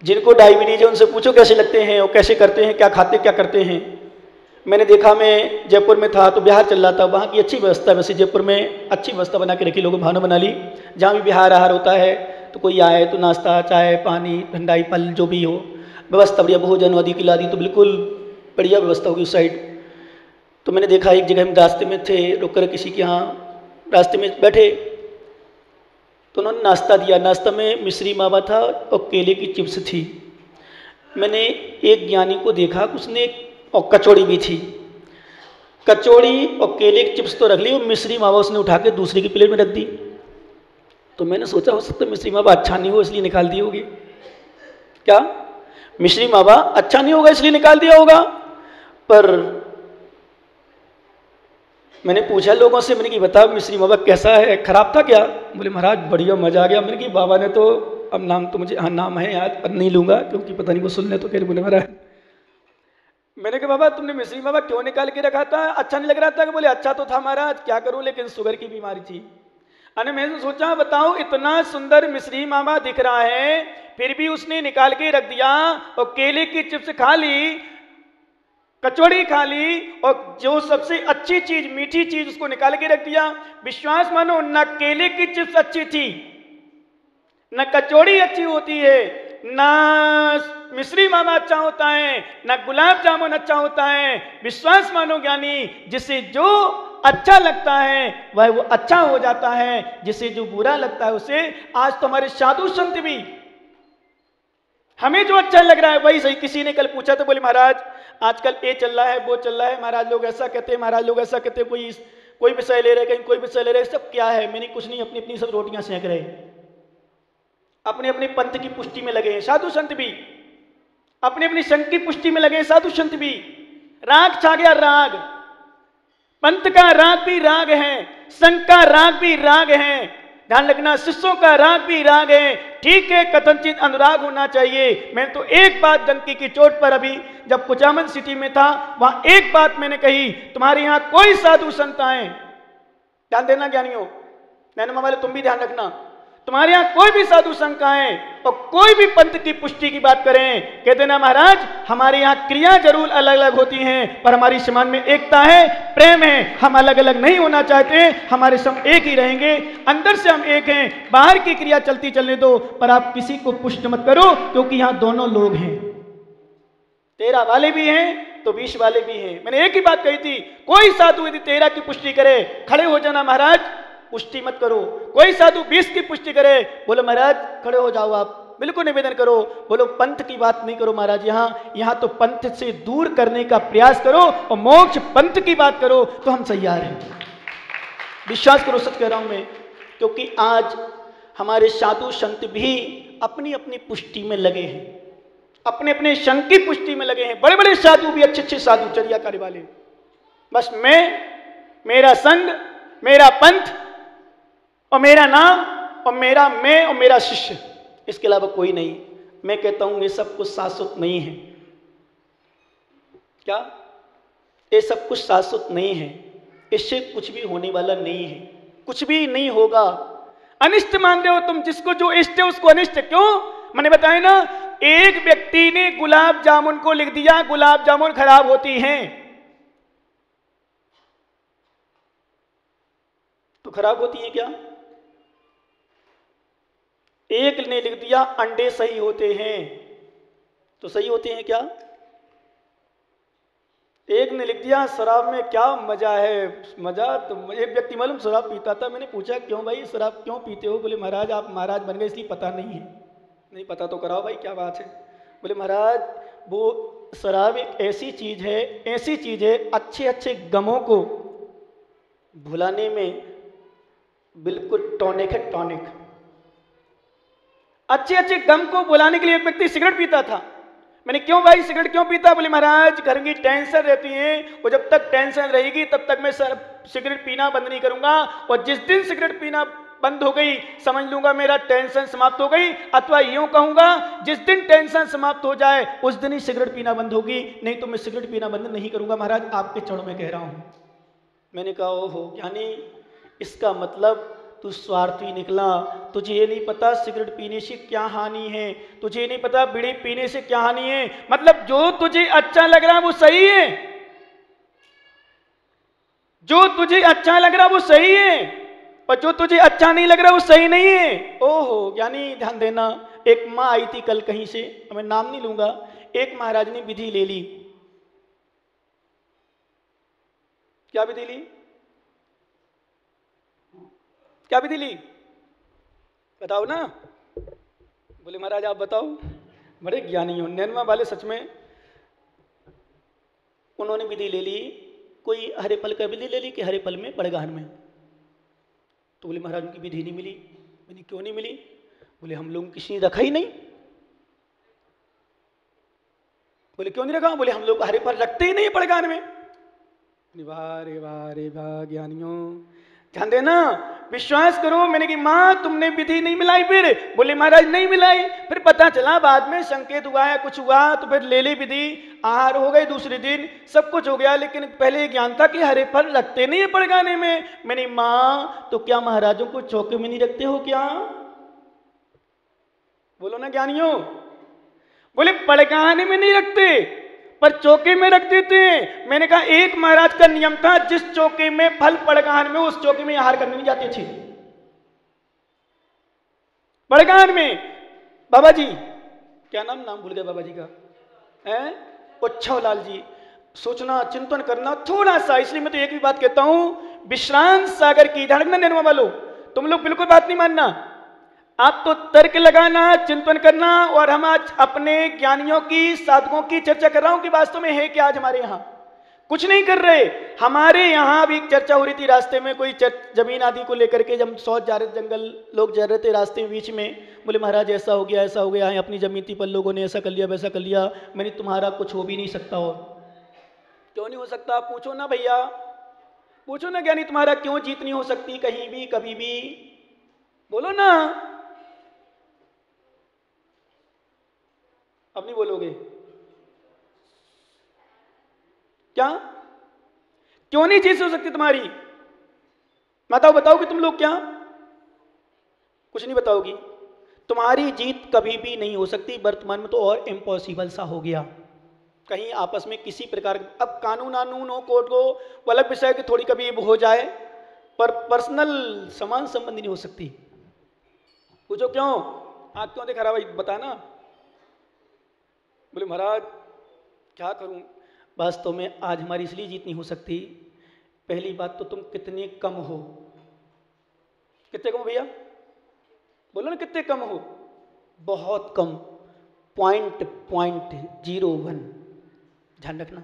जिनको डायबिटीज है उनसे पूछो कैसे लगते हैं और कैसे करते हैं, क्या खाते क्या करते हैं। मैंने देखा, मैं जयपुर में था तो बिहार चल रहा था, वहाँ की अच्छी व्यवस्था, वैसे जयपुर में अच्छी व्यवस्था बना के रखी, लोगों भावना बना ली। जहाँ भी बिहार आहार होता है तो कोई आए तो नाश्ता, चाय, पानी, ठंडाई, फल जो भी हो, व्यवस्था बढ़िया, भोजन आदि खिला दी, तो बिल्कुल बढ़िया व्यवस्था होगी उस साइड। तो मैंने देखा एक जगह हम रास्ते में थे, रुक कर किसी के यहाँ रास्ते में बैठे, तो उन्होंने नाश्ता दिया। नाश्ता में मिश्री मावा था और केले की चिप्स थी। मैंने एक ज्ञानी को देखा, उसने और कचौड़ी भी थी, कचौड़ी और केले की चिप्स तो रख ली, और मिश्री मावा उसने उठा के दूसरी की प्लेट में रख दी। तो मैंने सोचा हो सकता है मिश्री मावा अच्छा नहीं हो इसलिए निकाल दी होगी। क्या मिश्री मावा अच्छा नहीं होगा इसलिए निकाल दिया होगा? पर मैंने पूछा लोगों से, मैंने कि बता मिश्री मावा कैसा है, खराब था क्या? बोले महाराज बढ़िया, मजा आ गया। मैंने कि बाबा ने तो, अब नाम तो मुझे, हाँ नाम है याद, पर नहीं लूंगा क्योंकि पता नहीं वो सुन ले तो कह। बोले महाराज, मैंने कहा बाबा तुमने मिश्री मावा क्यों निकाल के रखा था, अच्छा नहीं लग रहा था? बोले अच्छा तो था महाराज, क्या करूं, लेकिन शुगर की बीमारी थी। अरे मैंने सोचा बताओ, इतना सुंदर मिश्री मावा दिख रहा है फिर भी उसने निकाल के रख दिया, और केले की चिप्स खा ली, कचौड़ी खा ली, और जो सबसे अच्छी चीज, मीठी चीज, उसको निकाल के रख दिया। विश्वास मानो, न केले की चिप्स अच्छी थी, न कचौड़ी अच्छी होती है, न मिश्री मावा अच्छा होता है, न गुलाब जामुन अच्छा होता है। विश्वास मानो ज्ञानी, जिसे जो अच्छा लगता है वह वो अच्छा हो जाता है, जिसे जो बुरा लगता है उसे। आज तो हमारे साधु संत भी, हमें जो अच्छा लग रहा है वही सही। किसी ने कल पूछा तो बोले महाराज आजकल ये चल रहा है, वो चल रहा है, महाराज लोग ऐसा कहते हैं, महाराज लोग ऐसा कहते हैं, कोई विषय ले रहे, कहीं कोई विषय ले रहे, सब क्या है? मैंने कुछ नहीं, अपनी अपनी सब रोटियां सेंक रहे, अपने अपने पंथ की पुष्टि में लगे हैं। साधु संत भी अपने अपनी संघ की पुष्टि में लगे हैं, साधु संत भी। राग छा गया, राग, पंथ का राग भी राग है, संघ का राग भी राग है, ध्यान रखना, शिष्यों का राग भी राग है। ठीक है, कथनचित अनुराग होना चाहिए। मैं तो एक बात डंकी की चोट पर, अभी जब कुचामन सिटी में था, वहां एक बात मैंने कही, तुम्हारे यहां कोई साधु संत आए, ध्यान देना ज्ञानियों, नैनमा वाले तुम भी ध्यान रखना, तुम्हारे यहां कोई भी साधु संत आए और कोई भी पंथ की पुष्टि की बात करें, कहते ना महाराज हमारे यहां क्रिया जरूर अलग अलग होती हैं, पर हमारी समाज में एकता है, प्रेम है, हम अलग अलग नहीं होना चाहते, हमारे सब एक ही रहेंगे, अंदर से हम एक हैं, बाहर की क्रिया चलती चलने दो, पर आप किसी को पुष्ट मत करो, क्योंकि यहां दोनों लोग हैं, 13 वाले भी हैं तो 20 वाले भी हैं। मैंने एक ही बात कही थी, कोई साधु यदि 13 की पुष्टि करे, खड़े हो जाना महाराज, पुष्टि मत करो। कोई साधु 20 की पुष्टि करे, बोलो महाराज खड़े हो जाओ, आप बिल्कुल निवेदन करो, बोलो पंथ की बात नहीं करो महाराज, यहां तो पंथ से दूर करने का प्रयास करो और मोक्ष पंथ की बात करो, तो हम तैयार हैं। विश्वास करो, सच कह रहा हूं मैं, क्योंकि आज हमारे साधु संत भी अपनी अपनी पुष्टि में लगे हैं, अपने अपने संघ की पुष्टि में लगे हैं। बड़े बड़े साधु भी, अच्छे अच्छे साधु, चर्या कार्य वाले, बस मैं, मेरा संघ, मेरा पंथ और मेरा नाम और मेरा मैं और मेरा शिष्य, इसके अलावा कोई नहीं। मैं कहता हूं ये सब कुछ शाश्वत नहीं है। क्या? ये सब कुछ शाश्वत नहीं है, इससे कुछ भी होने वाला नहीं है, कुछ भी नहीं होगा। अनिष्ट मान रहे हो तुम, जिसको जो इष्ट है उसको अनिष्ट। क्यों? मैंने बताया ना, एक व्यक्ति ने गुलाब जामुन को लिख दिया गुलाब जामुन खराब होती हैं, तो खराब होती है क्या? एक ने लिख दिया अंडे सही होते हैं, तो सही होते हैं क्या? एक ने लिख दिया शराब में क्या मजा है, मजा तो, एक व्यक्ति मालूम शराब पीता था, मैंने पूछा क्यों भाई शराब क्यों पीते हो? बोले महाराज आप महाराज बन गए इसलिए पता नहीं है। नहीं पता तो कराओ भाई, क्या बात है? बोले महाराज वो शराब एक ऐसी चीज है, ऐसी चीज है, अच्छे अच्छे गमों को भुलाने में बिल्कुल टॉनिक है, टॉनिक। अच्छे अच्छे गम को भुलाने के लिए एक व्यक्ति सिगरेट पीता था। मैंने क्यों भाई सिगरेट क्यों पीता? बोले महाराज घर की टेंशन रहती है, और जब तक टेंशन रहेगी तब तक मैं सिगरेट पीना बंद नहीं करूंगा, और जिस दिन सिगरेट पीना बंद हो गई समझ लूंगा मेरा टेंशन समाप्त हो गई, अथवा यूं कहूंगा जिस दिन टेंशन समाप्त हो जाए उस दिन ही सिगरेट पीना बंद होगी, नहीं तो मैं सिगरेट पीना बंद नहीं करूंगा महाराज, आपके चरणों में कह रहा हूं। मैंने कहा ओहो ज्ञानी, इसका मतलब तू स्वार्थी निकला। तुझे ये नहीं पता सिगरेट पीने से क्या हानि है, तुझे ये नहीं पता बीड़ी पीने से क्या हानि है। मतलब जो तुझे अच्छा लग रहा है वो सही है, जो तुझे अच्छा लग रहा है वो सही है, और जो तुझे अच्छा नहीं लग रहा वो सही नहीं है। ओहो ज्ञानी ध्यान देना, एक माँ आई थी कल कहीं से, मैं नाम नहीं लूंगा, एक महाराज ने विधि ले ली। क्या विधि ली? क्या विधि ली? बताओ ना। बोले महाराज आप बताओ, बड़े ज्ञानी हो, नैनमा वाले सच में। उन्होंने विधि ले ली, कोई हरे फल का विधि ले ली कि हरे फल में पड़गान में। तो बोले महाराज उनकी विधि नहीं मिली। मैंने क्यों नहीं मिली? बोले हम लोग किसी ने रखा ही नहीं। बोले क्यों नहीं रखा? बोले हम लोग हरे फल रखते ही नहीं पड़गान में। वाह रे वाह रे वाह ज्ञानियों, ध्यान देना, विश्वास करो। मैंने कहा माँ तुमने विधि नहीं मिलाई? फिर बोले महाराज नहीं मिलाई। फिर पता चला बाद में संकेत हुआ है, कुछ हुआ, तो फिर ले ली विधि, आहार हो गए, दूसरे दिन सब कुछ हो गया, लेकिन पहले ज्ञान था कि हरे फल रखते नहीं है पड़गाने में। मैंने माँ तो क्या महाराजों को चौके में नहीं रखते हो क्या? बोलो ना ज्ञानियों। बोले पड़गाने में नहीं रखते पर चौके में रख देते हैं। मैंने कहा एक महाराज का नियम था, जिस चौके में फल पड़गान में, उस चौके में आहार करने नहीं जाते थे। पड़गान में बाबा जी, क्या नाम भूल गए बाबा जी का, है उच्छव लाल जी। सोचना चिंतन करना थोड़ा सा, इसलिए मैं तो एक भी बात कहता हूं, विश्रांत सागर की धड़कना नैनवा वालों, तुम लोग बिल्कुल बात नहीं मानना, आप तो तर्क लगाना, चिंतन करना, और हम आज अपने ज्ञानियों की, साधकों की चर्चा कर रहा हूं कि वास्तव में है क्या। आज हमारे यहां कुछ नहीं कर रहे। हमारे यहां भी चर्चा हो रही थी रास्ते में, कोई जमीन आदि को लेकर के, जब सौच जा रहे थे, जंगल लोग जा रहे थे रास्ते में बीच में, बोले महाराज ऐसा हो गया, ऐसा हो गया है, अपनी जमीन थी पर लोगों ने ऐसा कर लिया, वैसा कर लिया। मैंने तुम्हारा कुछ हो भी नहीं सकता। और क्यों नहीं हो सकता? पूछो ना भैया, पूछो ना ज्ञानी, तुम्हारा क्यों जीत नहीं हो सकती कहीं भी कभी भी? बोलो ना। अब नहीं बोलोगे क्या? क्यों नहीं जीत हो सकती तुम्हारी? बताओ, बताओगे तुम लोग क्या? कुछ नहीं बताओगी। तुम्हारी जीत कभी भी नहीं हो सकती। वर्तमान में तो और इम्पॉसिबल सा हो गया। कहीं आपस में किसी प्रकार, अब कानून आनून हो, कोर्ट को, वो अलग विषय की थोड़ी कभी हो जाए, पर पर्सनल समान संबंधी नहीं हो सकती। पूछो क्यों? आँख क्यों दिखा रहा भाई, बताना। बोले महाराज क्या करूं? वास्तव में आज हमारी इसलिए जीत नहीं हो सकती, पहली बात तो तुम कितने कम हो। कितने कम हो भैया? बोलो ना कितने कम हो? बहुत कम, 0.01। ध्यान रखना,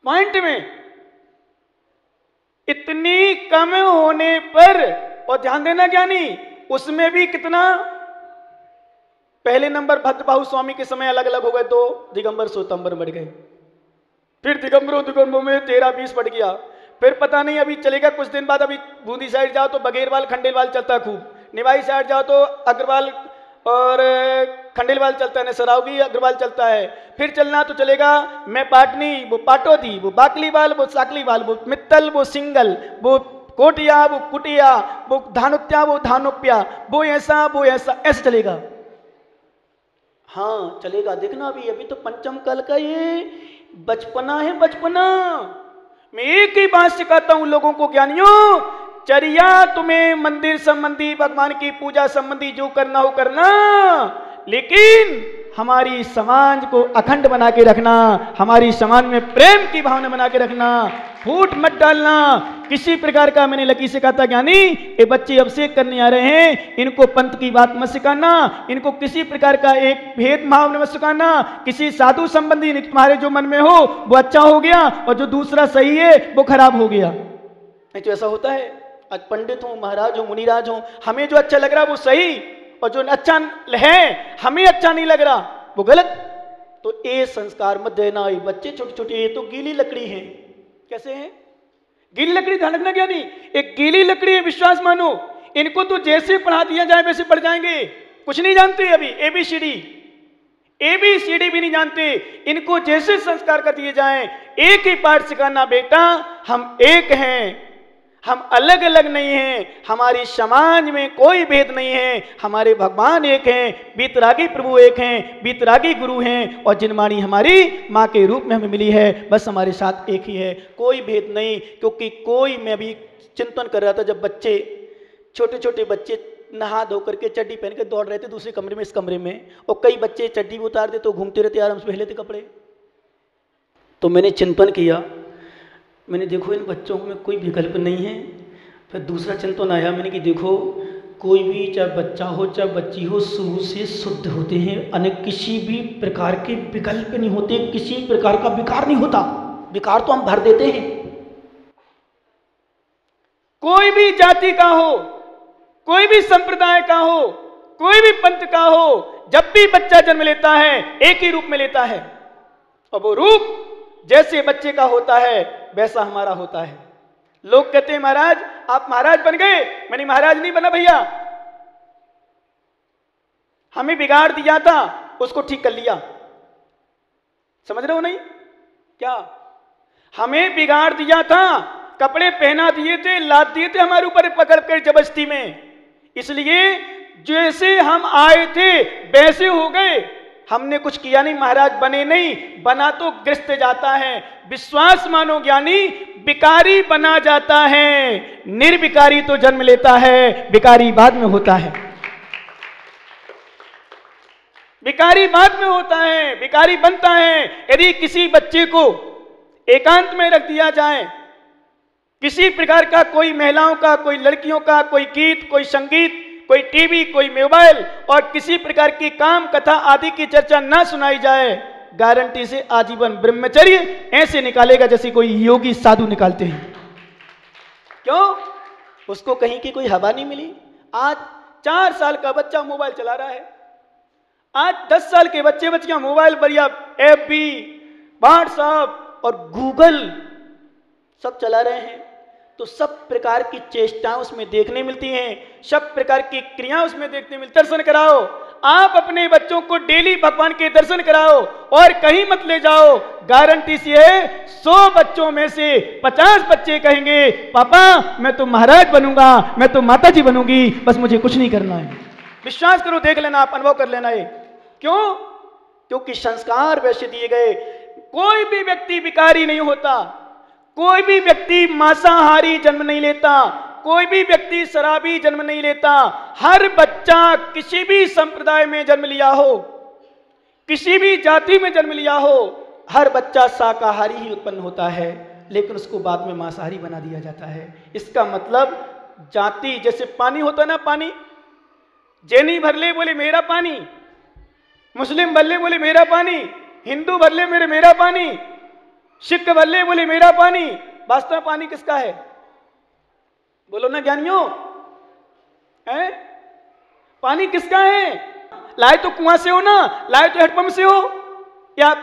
पॉइंट में इतनी कम होने पर, और ध्यान देना ज्ञानी, उसमें भी कितना, पहले नंबर भद्रबाहु स्वामी के समय अलग अलग हो गए, तो दिगंबर स्वतंबर बढ़ गए, फिर दिगंबरों में 13-20 बढ़ गया, फिर पता नहीं अभी चलेगा कुछ दिन बाद। अभी बूंदी साइड जाओ तो बघेरवाल खंडेलवाल चलता है खूब, निवाई साइड जाओ तो अग्रवाल और खंडेलवाल चलता है, नसरावगी अग्रवाल चलता है। फिर चलना तो चलेगा, मैं पाटनी, वो पाटोदी, वो बाकलीवाल, वो साकलीवाल, वो मित्तल, वो सिंगल, वो कोटिया, वो कुटिया, वो धानुत्या, वो धानुप्या, वो ऐसा ऐसा चलेगा। हाँ चलेगा, देखना अभी तो पंचम कल का ये बचपना है, बचपना। मैं एक ही बात सिखाता हूं लोगों को ज्ञानियों, चर्या तुम्हें मंदिर संबंधी, भगवान की पूजा संबंधी जो करना हो करना, लेकिन हमारी समाज को अखंड बना के रखना, हमारी समाज में प्रेम की भावना बना के रखना, फूट मत डालना किसी प्रकार का। मैंने लकी से कहा था ज्ञानी, ये बच्चे अभिषेक करने आ रहे हैं, इनको पंथ की बात मत सिखाना, इनको किसी प्रकार का एक भेदभाव मत सिखाना, किसी साधु संबंधी तुम्हारे जो मन में हो वो अच्छा हो गया और जो दूसरा सही है वो खराब हो गया। नहीं तो ऐसा होता है, आज पंडित हो, महाराज हो, मुनिराज हो, हमें जो अच्छा लग रहा है वो सही, और जो अच्छा है हमें अच्छा नहीं लग रहा वो गलत। तो ये संस्कार मत देना। ये बच्चे छोटे छोटे, ये तो गीली लकड़ी है। कैसे है गीली लकड़ी? ध्यान रखना क्या नहीं, एक गीली लकड़ी है, विश्वास मानो। इनको तो जैसे पढ़ा दिया जाए वैसे पढ़ जाएंगे, कुछ नहीं जानते अभी ABCD। ABCD भी नहीं जानते। इनको जैसे संस्कार कर दिए जाएं, एक ही पाठ सिखाना, बेटा हम एक हैं, हम अलग अलग नहीं हैं, हमारी समाज में कोई भेद नहीं है, हमारे भगवान एक हैं, बीतरागी प्रभु एक हैं, बीतरागी गुरु हैं, और जिनवाणी हमारी माँ के रूप में हमें मिली है, बस हमारे साथ एक ही है, कोई भेद नहीं। क्योंकि कोई, मैं अभी चिंतन कर रहा था, जब बच्चे, छोटे छोटे बच्चे नहा धो करके चड्डी पहन के दौड़ रहे थे दूसरे कमरे में इस कमरे में, और कई बच्चे चड्डी भी उतार दे तो घूमते रहते आराम से, पहले थे कपड़े। तो मैंने चिंतन किया, मैंने देखो इन बच्चों में कोई विकल्प नहीं है। फिर दूसरा चिंतन आया, मैंने कि देखो कोई भी, चाहे बच्चा हो चाहे बच्ची हो, शुरू से शुद्ध होते हैं, अनेक किसी भी प्रकार के विकल्प नहीं होते, किसी प्रकार का विकार नहीं होता। विकार तो हम भर देते हैं। कोई भी जाति का हो, कोई भी संप्रदाय का हो, कोई भी पंथ का हो, जब भी बच्चा जन्म लेता है एक ही रूप में लेता है, और वो रूप जैसे बच्चे का होता है वैसा हमारा होता है। लोग कहते हैं महाराज आप महाराज बन गए, मैंने महाराज नहीं बना भैया, हमें बिगाड़ दिया था, उसको ठीक कर लिया। समझ रहे हो नहीं क्या? हमें बिगाड़ दिया था, कपड़े पहना दिए थे, लाद दिए थे हमारे ऊपर पकड़ कर जबरदस्ती में, इसलिए जैसे हम आए थे वैसे हो गए, हमने कुछ किया नहीं, महाराज बने नहीं, बना तो ग्रस्त जाता है। विश्वास मानो ज्ञानी विकारी बना जाता है, निर्विकारी तो जन्म लेता है, विकारी बाद में होता है। विकारी बाद में होता है, विकारी बनता है। यदि किसी बच्चे को एकांत में रख दिया जाए, किसी प्रकार का कोई महिलाओं का, कोई लड़कियों का, कोई गीत, कोई संगीत, कोई टीवी, कोई मोबाइल और किसी प्रकार की काम कथा आदि की चर्चा ना सुनाई जाए, गारंटी से आजीवन ब्रह्मचर्य ऐसे निकालेगा जैसे कोई योगी साधु निकालते हैं। क्यों? उसको कहीं की कोई हवा नहीं मिली। आज 4 साल का बच्चा मोबाइल चला रहा है, आज 10 साल के बच्चे बच्चियां मोबाइल पर या FB, व्हाट्सएप और गूगल सब चला रहे हैं, तो सब प्रकार की चेष्टाएं उसमें देखने मिलती हैं, सब प्रकार की क्रियाएं उसमें देखने मिलती। दर्शन कराओ, आप अपने बच्चों को डेली भगवान के दर्शन कराओ और कहीं मत ले जाओ, गारंटी सी है 100 बच्चों में से 50 बच्चे कहेंगे पापा मैं तो महाराज बनूंगा, मैं तो माता जी बनूंगी, बस मुझे कुछ नहीं करना है। विश्वास करो, देख लेना, आप अनुभव कर लेना है। क्यों? क्योंकि संस्कार वैसे दिए गए। कोई भी व्यक्ति विकारी नहीं होता, कोई भी व्यक्ति मांसाहारी जन्म नहीं लेता, कोई भी व्यक्ति शराबी जन्म नहीं लेता। हर बच्चा किसी भी संप्रदाय में जन्म लिया हो, किसी भी जाति में जन्म लिया हो, हर बच्चा शाकाहारी ही उत्पन्न होता है, लेकिन उसको बाद में मांसाहारी बना दिया जाता है। इसका मतलब जाति, जैसे पानी होता है ना, पानी जैनी भर ले बोले मेरा पानी, मुस्लिम भर ले बोले मेरा पानी, हिंदू भर ले मेरा पानी, सिख भर ले बोले मेरा पानी। वास्तव में पानी किसका है? बोलो ना ज्ञानियों, है? पानी किसका है? लाए तो कुआं से हो ना, लाए तो हैंडपंप से हो, या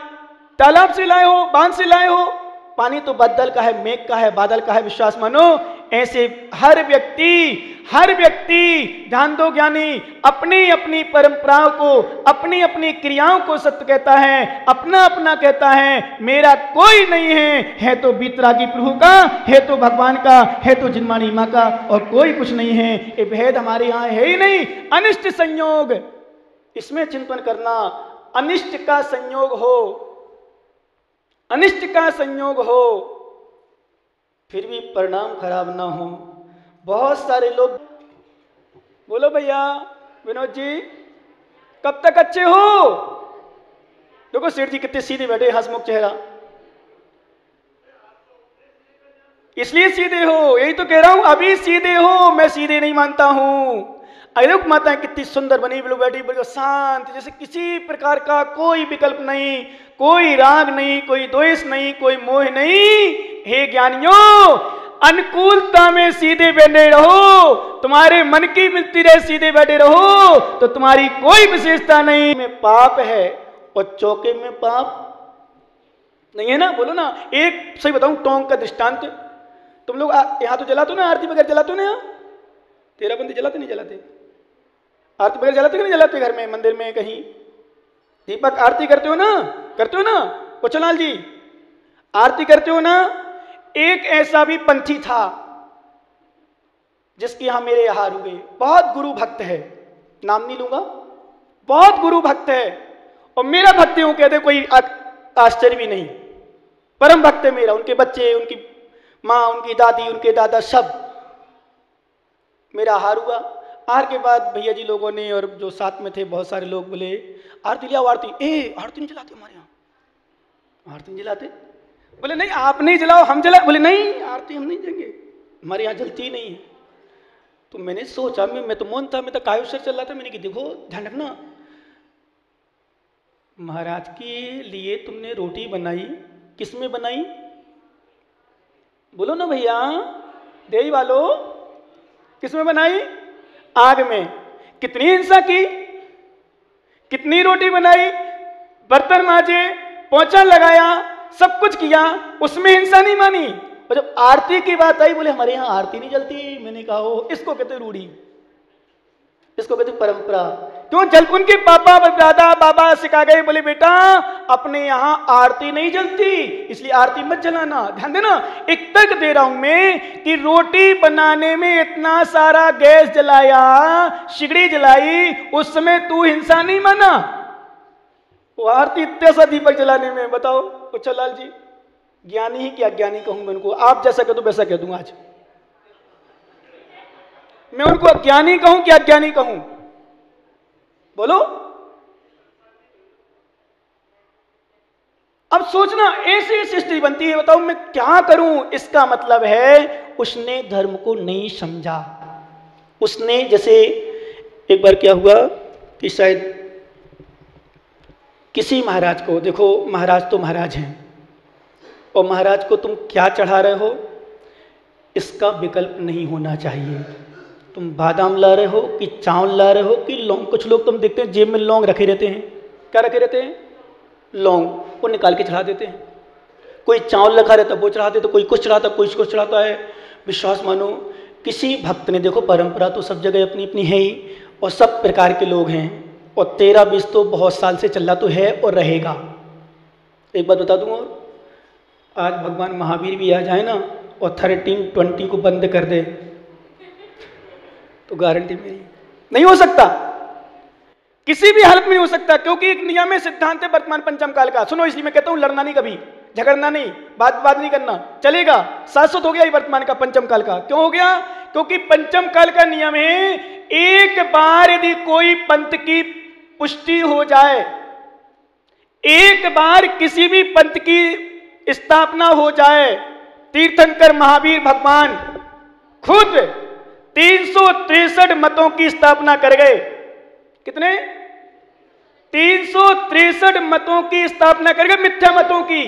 तालाब से लाए हो, बांध से लाए हो। पानी तो बदल का है, मेघ का है, बादल का है। विश्वास मानो, ऐसे हर व्यक्ति ध्यान दो ज्ञानी, अपनी अपनी परंपराओं को, अपनी अपनी क्रियाओं को सत्य कहता है, अपना अपना कहता है। मेरा कोई नहीं है तो बीतरागी प्रभु का, है तो भगवान का, है तो जिनवाणी माँ का, और कोई कुछ नहीं है। ये भेद हमारे यहाँ है ही नहीं। अनिष्ट संयोग, इसमें चिंतन करना, अनिष्ट का संयोग हो, अनिष्ट का संयोग हो, फिर भी परिणाम खराब ना हो। बहुत सारे लोग, बोलो भैया विनोद जी कब तक अच्छे हो? देखो सेठ जी कितने सीधे बैठे, हंसमुख चेहरा, इसलिए सीधे हो। यही तो कह रहा हूं, अभी सीधे हो, मैं सीधे नहीं मानता हूं। अरे माताएं कितनी सुंदर बनी, बिल्कुल बैठी, बिल्कुल शांत, जैसे किसी प्रकार का कोई विकल्प नहीं, कोई राग नहीं, कोई द्वेष नहीं, कोई मोह नहीं। हे ज्ञानियों, अनुकूलता में सीधे बैठे रहो, तुम्हारे मन की मिलती रहे, सीधे बैठे रहो, तो तुम्हारी कोई विशेषता नहीं। में पाप है और चौके में पाप नहीं है ना। बोलो ना, एक सही बताऊं टोंक का दृष्टांत, तुम लोग यहां तो जलाते हो ना, आरती वगैरह जलाते हो ना, यहाँ 13 बंदी जलाते नहीं जलाते? आरती वगैरह जलाते कि नहीं जलाते? घर में, मंदिर में, कहीं दीपक आरती करते हो ना? करते हो ना कुचलाल जी? आरती करते हो ना? एक ऐसा भी पंथी था जिसके यहां मेरे यहाँ रुके, बहुत गुरु भक्त है, नाम नहीं लूंगा, बहुत गुरु भक्त है और मेरा भक्त हूं कहते कोई आश्चर्य भी नहीं, परम भक्त है मेरा। उनके बच्चे, उनकी माँ, उनकी दादी, उनके दादा सब मेरा हार हुआ। आर के बाद भैया जी लोगों ने और जो साथ में थे बहुत सारे लोग बोले आरती लिया, आरती। आरती नहीं जलाते हमारे यहाँ, आरती नहीं जलाते। बोले नहीं आप नहीं जलाओ, हम जला। बोले नहीं आरती हम नहीं देंगे, हमारे यहाँ जलती ही नहीं है। तो मैंने सोचा, मैं तो मौन था, मैं तो कायुषर चल रहा था। मैंने कि देखो ध्यान रखना, महाराज के लिए तुमने रोटी बनाई, किस में बनाई? बोलो ना भैया, देवी वालो, किस में बनाई? आग में। कितनी हिंसा की, कितनी रोटी बनाई, बर्तन मांजे, पोंछा लगाया, सब कुछ किया, उसमें हिंसा नहीं मानी। और जब आरती की बात आई बोले हमारे यहाँ आरती नहीं जलती। मैंने कहा हो, इसको कहते रूढ़ी, इसको कहते परंपरा। क्यों जल? उनके पापा दादा बाबा सिखा गए, बोले बेटा अपने यहां आरती नहीं जलती, इसलिए आरती मत जलाना। ध्यान देना, एक तर्क दे रहा हूं मैं कि रोटी बनाने में इतना सारा गैस जलाया, सिगड़ी जलाई, उस समय तू हिंसा नहीं माना, वो आरती इतना सा दीपक जलाने में। बताओ कुचलाल जी, ज्ञानी ही कि अज्ञानी कहूं मैं उनको? आप जैसा कह दो वैसा कह दूंगा। आज मैं उनको अज्ञानी कहूं कि अज्ञानी कहूं? बोलो। अब सोचना, ऐसी स्थिति बनती है, बताओ मैं क्या करूं? इसका मतलब है उसने धर्म को नहीं समझा। उसने, जैसे एक बार क्या हुआ कि शायद किसी महाराज को, देखो महाराज तो महाराज हैं, और महाराज को तुम क्या चढ़ा रहे हो इसका विकल्प नहीं होना चाहिए। तुम बादाम ला रहे हो कि चावल ला रहे हो कि लौंग? कुछ लोग तुम देखते हैं जेब में लौंग रखे रहते हैं। क्या रखे रहते हैं? लौंग, वो निकाल के चढ़ा देते हैं। कोई चावल रखा रहता है वो चढ़ाते, तो कोई कुछ चढ़ाता, कोई कुछ चढ़ाता है। विश्वास मानो, किसी भक्त ने, देखो परंपरा तो सब जगह अपनी अपनी है ही, और सब प्रकार के लोग हैं, और 13-20 तो बहुत साल से चल रहा तो है और रहेगा। एक बात बता दूंगा, आज भगवान महावीर भी आ जाए ना और 13-20 को बंद कर दे तो गारंटी मेरी, नहीं हो सकता, किसी भी हालत में नहीं हो सकता। क्योंकि एक नियम है, सिद्धांत है वर्तमान पंचम काल का। सुनो, इसलिए मैं कहता हूं लड़ना नहीं, कभी झगड़ना नहीं, बात नहीं करना, चलेगा। शाश्वत हो गया ये वर्तमान का, पंचम काल का। क्यों हो गया? क्योंकि पंचम काल का नियम है, एक बार यदि कोई पंथ की पुष्टि हो जाए, एक बार किसी भी पंथ की स्थापना हो जाए, तीर्थंकर महावीर भगवान खुद 363 मतों की स्थापना कर गए। कितने? 363 मतों की स्थापना कर गए, मिथ्या मतों की।